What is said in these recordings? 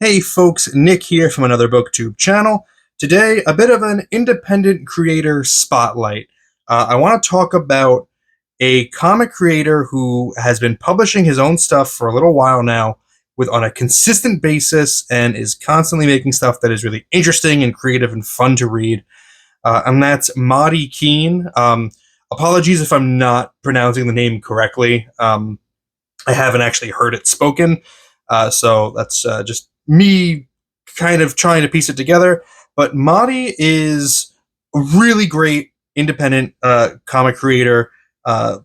Hey folks, Nick here from Another BookTube channel. Today, a bit of an independent creator spotlight. I want to talk about a comic creator who has been publishing his own stuff for a little while now on a consistent basis and is constantly making stuff that is really interesting and creative and fun to read. And that's Mahdi Khene. Apologies if I'm not pronouncing the name correctly. I haven't actually heard it spoken, so that's just me kind of trying to piece it together. But Mahdi is a really great independent comic creator uh,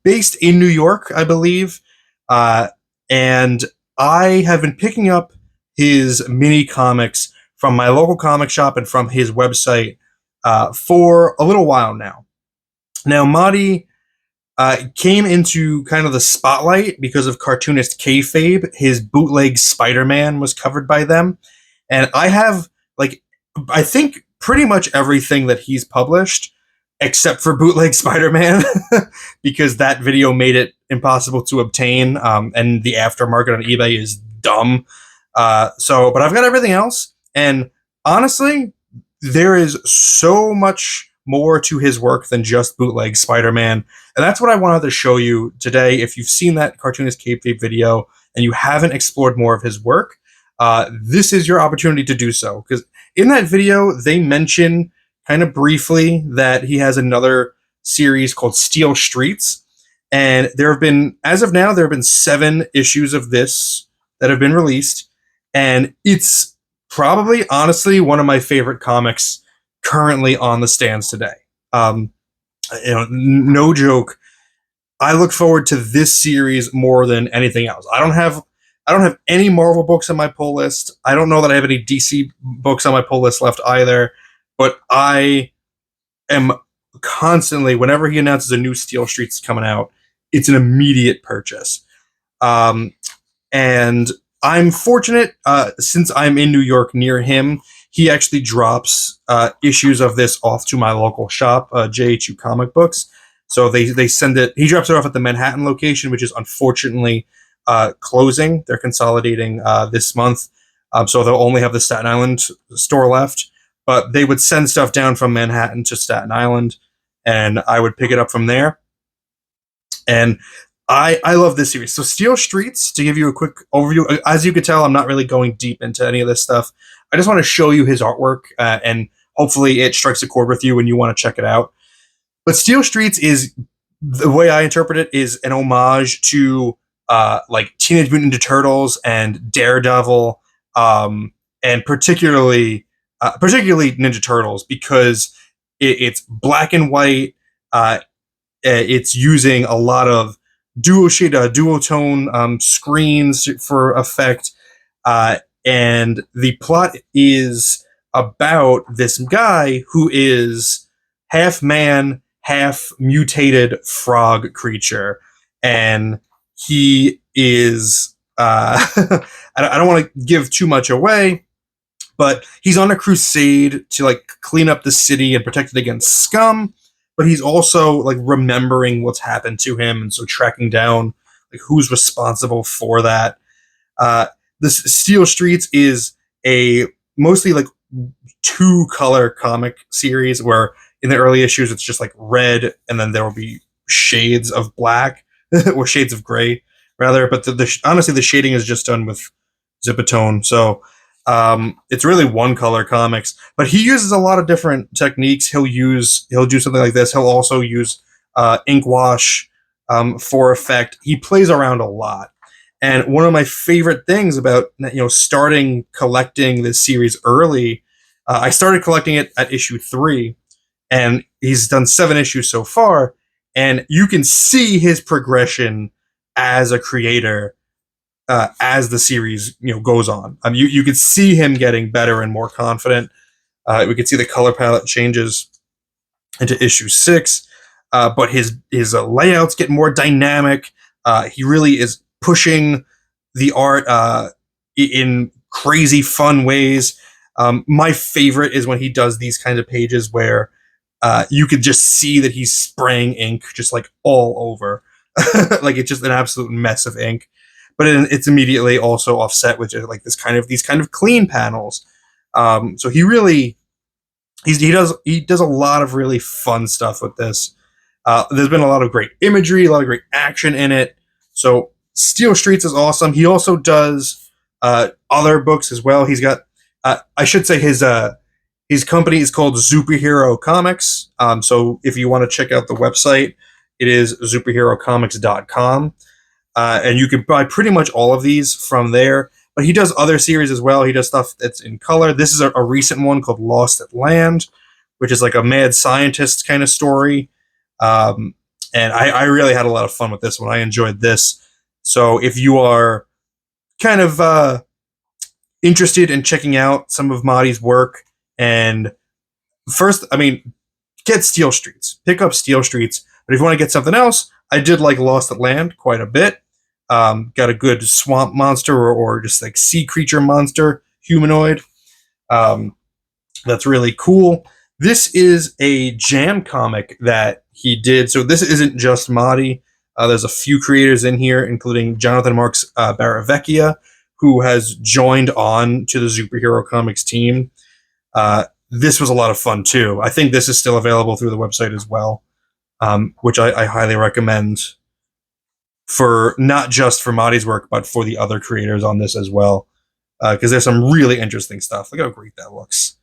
based in New York, I believe. Uh, and I have been picking up his mini comics from my local comic shop and from his website for a little while now. Now, Mahdi came into kind of the spotlight because of cartoonist kayfabe. His bootleg Spider-Man was covered by them, and I have I think pretty much everything that he's published except for bootleg Spider-Man because that video made it impossible to obtain, and the aftermarket on eBay is dumb. But I've got everything else, and honestly, there is so much more to his work than just bootleg Spider-Man. And that's what I wanted to show you today. If you've seen that cartoonist kayfabe video and you haven't explored more of his work, this is your opportunity to do so. Because in that video, they mention kind of briefly that he has another series called Steel Streets. And there have been, as of now, there have been 7 issues of this that have been released. And it's probably, honestly, one of my favorite comics currently on the stands today. No joke. I look forward to this series more than anything else. I don't have any Marvel books on my pull list. I don't know that I have any DC books on my pull list left either. But I am constantly, whenever he announces a new Steel Streets coming out, it's an immediate purchase. And I'm fortunate, since I'm in New York near him, he actually drops issues of this off to my local shop, JHU Comic Books. So they send it. He drops it off at the Manhattan location, which is unfortunately closing. They're consolidating this month, so they'll only have the Staten Island store left. But they would send stuff down from Manhattan to Staten Island, and I would pick it up from there. And I love this series. So Steel Streets, to give you a quick overview, as you can tell, I'm not really going deep into any of this stuff. I just want to show you his artwork, and hopefully it strikes a chord with you and you want to check it out. But Steel Streets is, the way I interpret it, is an homage to like Teenage Mutant Ninja Turtles and Daredevil, and particularly Ninja Turtles, because it's black and white. It's using a lot of duotone screens for effect, and the plot is about this guy who is half man, half mutated frog creature, and he is I don't want to give too much away, but he's on a crusade to like clean up the city and protect it against scum. But he's also like remembering what's happened to him, and so tracking down like who's responsible for that. This Steel Streets is a mostly like 2-color comic series where in the early issues it's just like red, and then there will be shades of black or shades of gray rather. But honestly, the shading is just done with Zipatone, so it's really 1-color comics. But he uses a lot of different techniques. He'll do something like this. He'll also use ink wash for effect. He plays around a lot. And one of my favorite things about starting collecting this series early, I started collecting it at issue 3, and he's done 7 issues so far, and you can see his progression as a creator as the series goes on. You could see him getting better and more confident. We could see the color palette changes into issue 6, but his layouts get more dynamic. He really is pushing the art in crazy fun ways. My favorite is when he does these kinds of pages where you could just see that he's spraying ink just like all over. Like it's just an absolute mess of ink. but it's immediately also offset with just like these kind of clean panels. So he does a lot of really fun stuff with this. There's been a lot of great imagery, a lot of great action in it. So Steel Streets is awesome. He also does other books as well. He's got, I should say, his company is called Superhero Comics. So if you want to check out the website, it is superherocomics.com. And you can buy pretty much all of these from there. But he does other series as well. He does stuff that's in color. This is a recent one called Lost at Land, which is like a mad scientist kind of story. And I really had a lot of fun with this one. I enjoyed this. So if you are kind of interested in checking out some of Mahdi's work, and first, I mean, get Steel Streets. Pick up Steel Streets. But if you want to get something else, I did like Lost at Land quite a bit. Got a good swamp monster or just like sea creature monster humanoid. That's really cool. This is a jam comic that he did. So this isn't just Mahdi. There's a few creators in here, including Jonathan Marks Baravecchia, who has joined on to the Superhero Comics team. This was a lot of fun too. I think this is still available through the website as well, which I highly recommend, for not just for Mahdi's work, but for the other creators on this as well, because there's some really interesting stuff. Look how great that looks.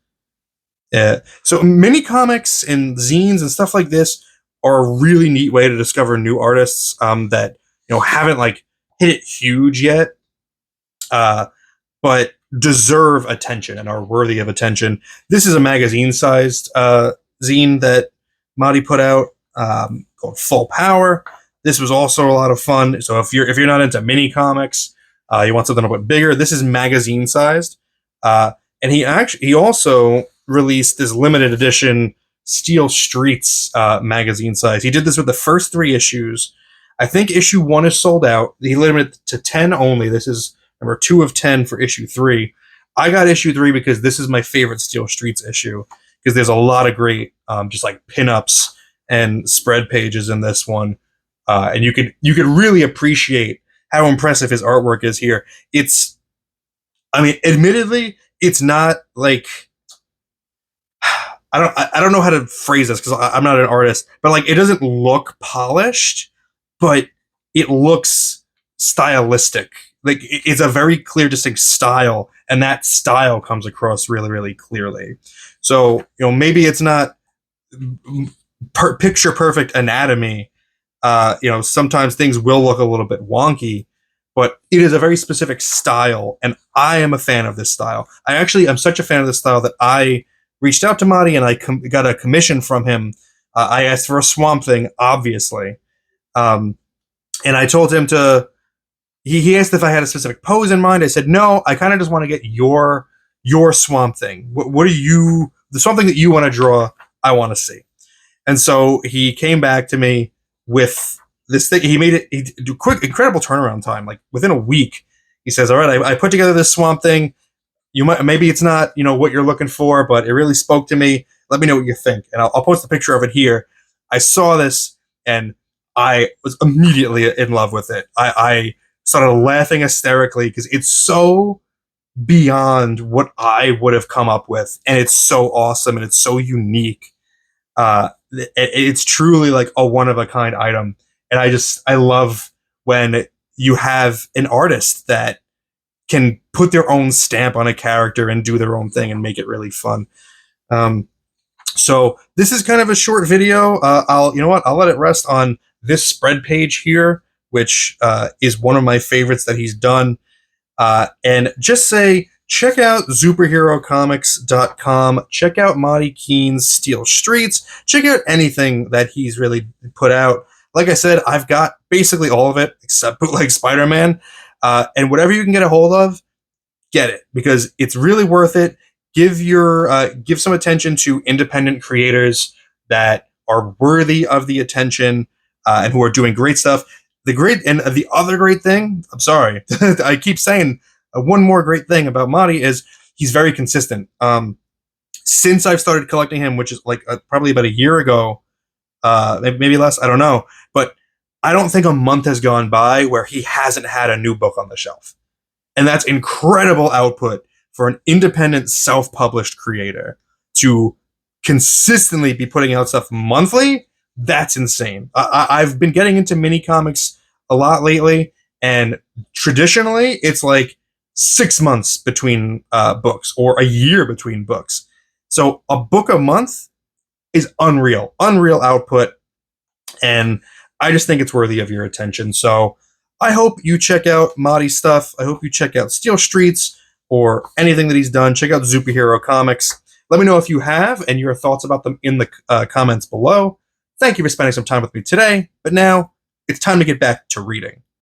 So mini comics and zines and stuff like this are a really neat way to discover new artists that haven't like hit it huge yet, but deserve attention and are worthy of attention. This is a magazine-sized zine that Mahdi put out called Full Power. This was also a lot of fun. So if you're not into mini comics, you want something a bit bigger, this is magazine sized. And he also released this limited edition Steel Streets magazine size. He did this with the first 3 issues. I think issue 1 is sold out. He limited it to 10 only. This is number 2 of 10 for issue 3. I got issue 3 because this is my favorite Steel Streets issue, because there's a lot of great just like pinups and spread pages in this one. And you could really appreciate how impressive his artwork is here. Admittedly, it's not like, I don't know how to phrase this because I'm not an artist, but like it doesn't look polished, but it looks stylistic. Like it's a very clear, distinct style, and that style comes across really, really clearly. So maybe it's not picture perfect anatomy. Sometimes things will look a little bit wonky, but it is a very specific style, and I am a fan of this style. I'm such a fan of this style that I reached out to Mahdi and I got a commission from him. I asked for a Swamp Thing, obviously, and I told him to. He asked if I had a specific pose in mind. I said no. I kind of just want to get your Swamp Thing. What are you? The Swamp Thing that you want to draw, I want to see. And so he came back to me with this thing. He made it incredible turnaround time. Like within a week, he says, "All right, I put together this Swamp Thing. Maybe it's not what you're looking for, but it really spoke to me. Let me know what you think." And I'll post a picture of it here. I saw this and I was immediately in love with it. I started laughing hysterically because it's so beyond what I would have come up with, and it's so awesome and it's so unique. It's truly like a one-of-a-kind item, and I love when you have an artist that can put their own stamp on a character and do their own thing and make it really fun. So this is kind of a short video. I'll let it rest on this spread page here, which is one of my favorites that he's done. And just say, check out superherocomics.com. Check out Mahdi Khene's Steel Streets. Check out anything that he's really put out. Like I said, I've got basically all of it except Bootleg Spider-Man. And whatever you can get a hold of, get it, because it's really worth it. Give some attention to independent creators that are worthy of the attention and who are doing great stuff. The other great thing, I'm sorry, I keep saying one more great thing about Mahdi is he's very consistent. Since I've started collecting him, which is like probably about a year ago, maybe less, I don't know, but I don't think a month has gone by where he hasn't had a new book on the shelf. And that's incredible output for an independent, self-published creator to consistently be putting out stuff monthly. That's insane. I've been getting into mini comics a lot lately, and traditionally it's like 6 months between books or a year between books. So a book a month is unreal output, and I just think it's worthy of your attention. So I hope you check out Mahdi's stuff. I hope you check out Steel Streets or anything that he's done. Check out Superhero Comics. Let me know if you have and your thoughts about them in the comments below. Thank you for spending some time with me today. But now it's time to get back to reading.